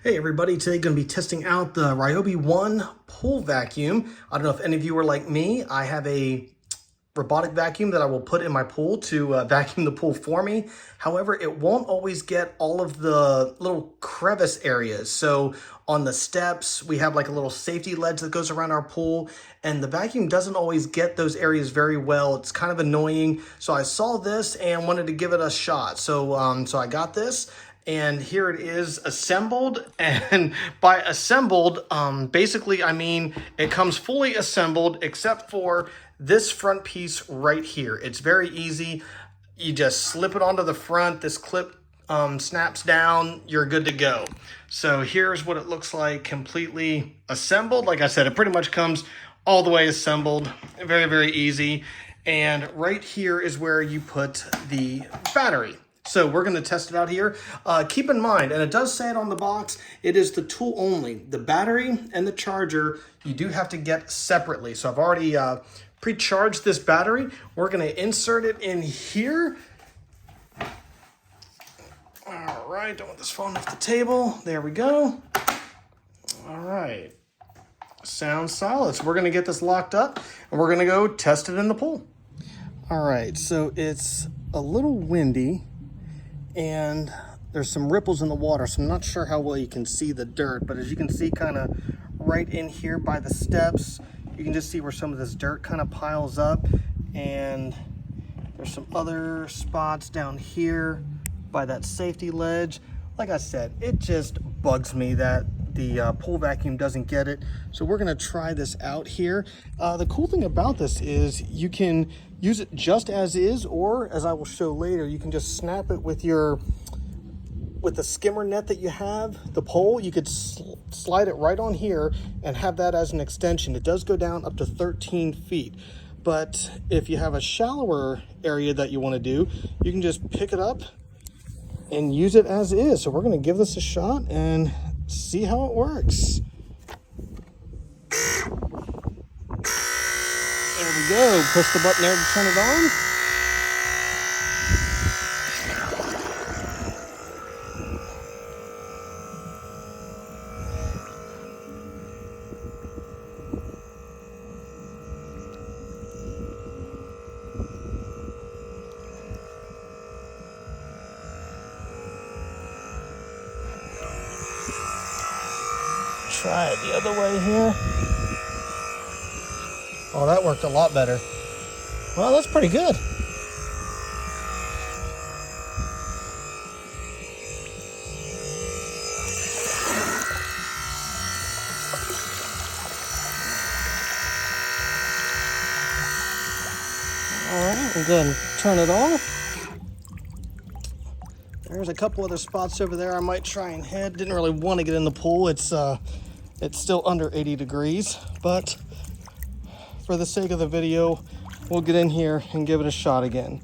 Hey everybody, today going to be testing out the Ryobi 1 pool vacuum. I don't know if any of you are like me. I have a robotic vacuum that I will put in my pool to vacuum the pool for me. However, it won't always get all of the little crevice areas. So on the steps, we have like a little safety ledge that goes around our pool, and the vacuum doesn't always get those areas very well. It's kind of annoying. So I saw this and wanted to give it a shot. So I got this. And here it is assembled, and by assembled, basically I mean it comes fully assembled except for this front piece right here. It's very easy. You just slip it onto the front, this clip snaps down, you're good to go. So here's what it looks like completely assembled. Like I said, it pretty much comes all the way assembled. Very, very easy. And right here is where you put the battery. So we're going to test it out here. Keep in mind, and it does say it on the box, it is the tool only. The battery and the charger, you do have to get separately. So I've already pre-charged this battery. We're going to insert it in here. All right, don't want this phone off the table. There we go. All right. Sounds solid. So we're going to get this locked up, and we're going to go test it in the pool. All right, so it's a little windy, and there's some ripples in the water, so I'm not sure how well you can see the dirt, but as you can see kind of right in here by the steps, you can just see where some of this dirt kind of piles up, and there's some other spots down here by that safety ledge. Like I said, it just bugs me that the pool vacuum doesn't get it. So we're gonna try this out here. The cool thing about this is you can use it just as is, or as I will show later, you can just snap it with the skimmer net that you have, the pole. You could slide it right on here and have that as an extension. It does go down up to 13 feet. But if you have a shallower area that you wanna do, you can just pick it up and use it as is. So we're gonna give this a shot and see how it works. There we go. Push the button there to turn it on. Try it the other way here. Oh, that worked a lot better. Well, that's pretty good. All right, we'll go ahead and turn it off. There's a couple other spots over there I might try and hit. Didn't really want to get in the pool. It's still under 80 degrees, but for the sake of the video, we'll get in here and give it a shot again.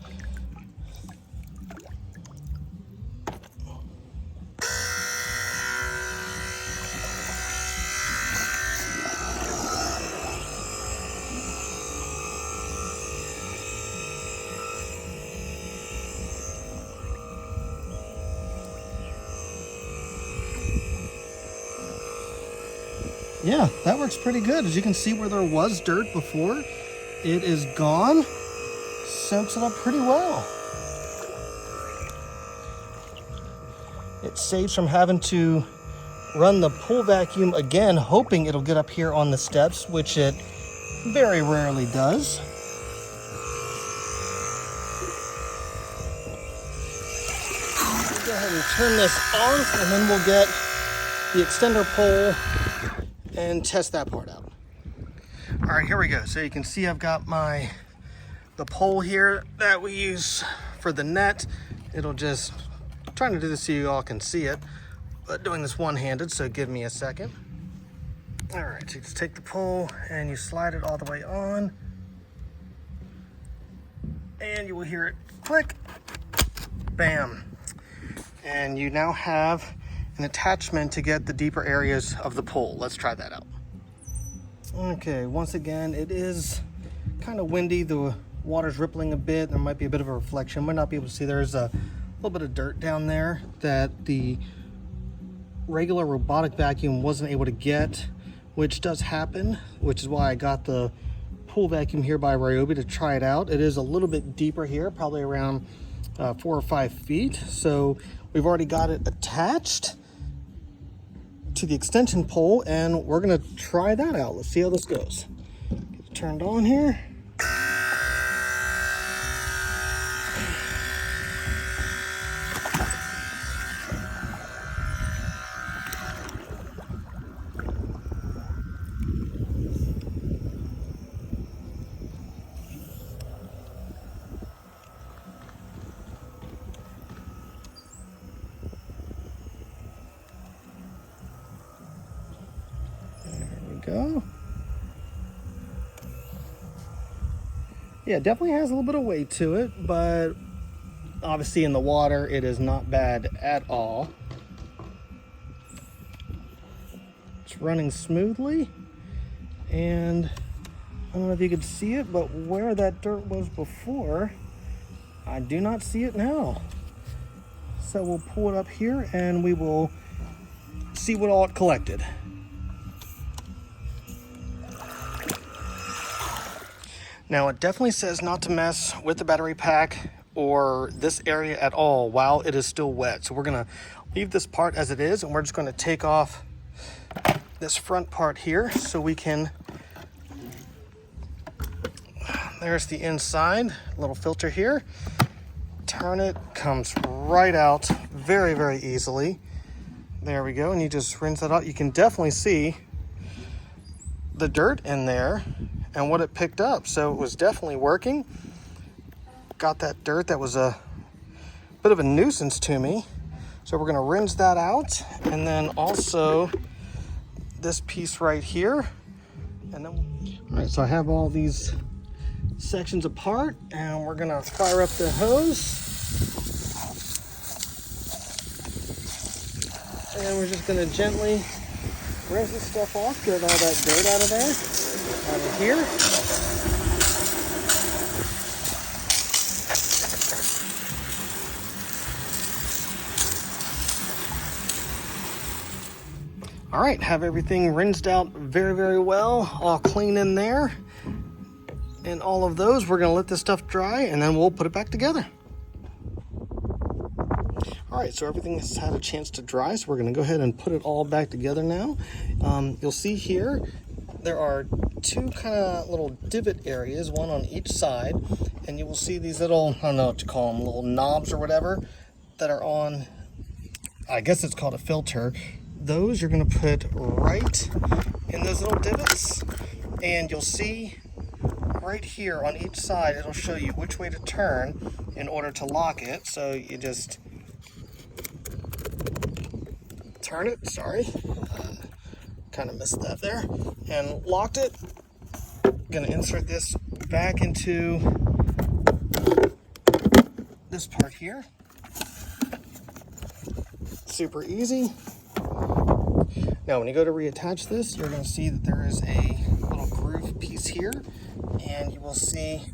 Yeah, that works pretty good. As you can see where there was dirt before, it is gone. Soaks it up pretty well. It saves from having to run the pool vacuum again, hoping it'll get up here on the steps, which it very rarely does. We'll go ahead and turn this off, and then we'll get the extender pole and test that part out. All right, here we go. So you can see I've got the pole here that we use for the net. It'll just, I'm trying to do this so you all can see it, but doing this one-handed, so give me a second. All right, so you just take the pole and you slide it all the way on, and you will hear it click, bam. And you now have an attachment to get the deeper areas of the pool. Let's try that out. Okay, once again, it is kind of windy. The water's rippling a bit. There might be a bit of a reflection. Might not be able to see. There's a little bit of dirt down there that the regular robotic vacuum wasn't able to get, which does happen, which is why I got the pool vacuum here by Ryobi to try it out. It is a little bit deeper here, probably around 4 or 5 feet. So we've already got it attached to the extension pole, and we're gonna try that out. Let's see how this goes. Get it turned on here. Go. Yeah, it definitely has a little bit of weight to it, but obviously in the water it is not bad at all. It's running smoothly, and I don't know if you could see it, but where that dirt was before, I do not see it now. So we'll pull it up here and we will see what all it collected. Now it definitely says not to mess with the battery pack or this area at all while it is still wet. So we're gonna leave this part as it is, and we're just gonna take off this front part here so we can, there's the inside, little filter here. Turn it, comes right out very, very easily. There we go, and you just rinse that out. You can definitely see the dirt in there and what it picked up. So it was definitely working. Got that dirt that was a bit of a nuisance to me. So we're gonna rinse that out. And then also this piece right here. And then, all right, so I have all these sections apart, and we're gonna fire up the hose. And we're just gonna gently rinse this stuff off, get all that dirt out of there. Out of here. All right, have everything rinsed out very, very well, all clean in there. And all of those, we're gonna let this stuff dry and then we'll put it back together. All right, so everything has had a chance to dry, so we're gonna go ahead and put it all back together now. You'll see here, there are two kind of little divot areas, one on each side, and you will see these little, I don't know what to call them, little knobs or whatever, that are on, I guess it's called a filter. Those you're gonna put right in those little divots, and you'll see right here on each side, it'll show you which way to turn in order to lock it. So you just turn it, sorry. Kind of missed that there, and locked it. Gonna insert this back into this part here. Super easy. Now when you go to reattach this, you're gonna see that there is a little groove piece here, and you will see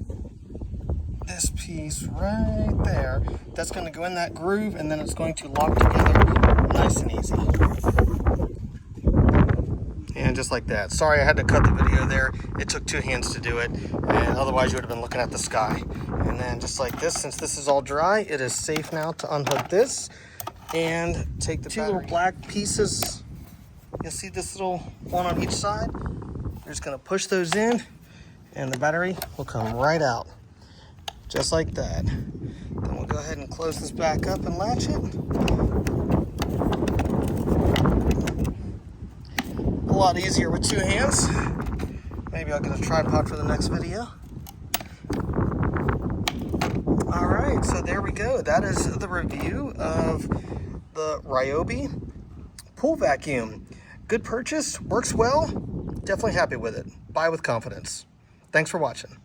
this piece right there. That's gonna go in that groove, and then it's going to lock together nice and easy. And just like that. Sorry, I had to cut the video there. It took 2 hands to do it, and otherwise you would have been looking at the sky. And then just like this, since this is all dry, it is safe now to unhook this and take the 2 little black pieces. You'll see this little one on each side. You're just gonna push those in, and the battery will come right out, just like that. Then we'll go ahead and close this back up and latch it. A lot easier with 2 hands. Maybe I'll get a tripod for the next video. All right, so there we go. That is the review of the Ryobi pool vacuum. Good purchase, works well, definitely happy with it. Buy with confidence. Thanks for watching.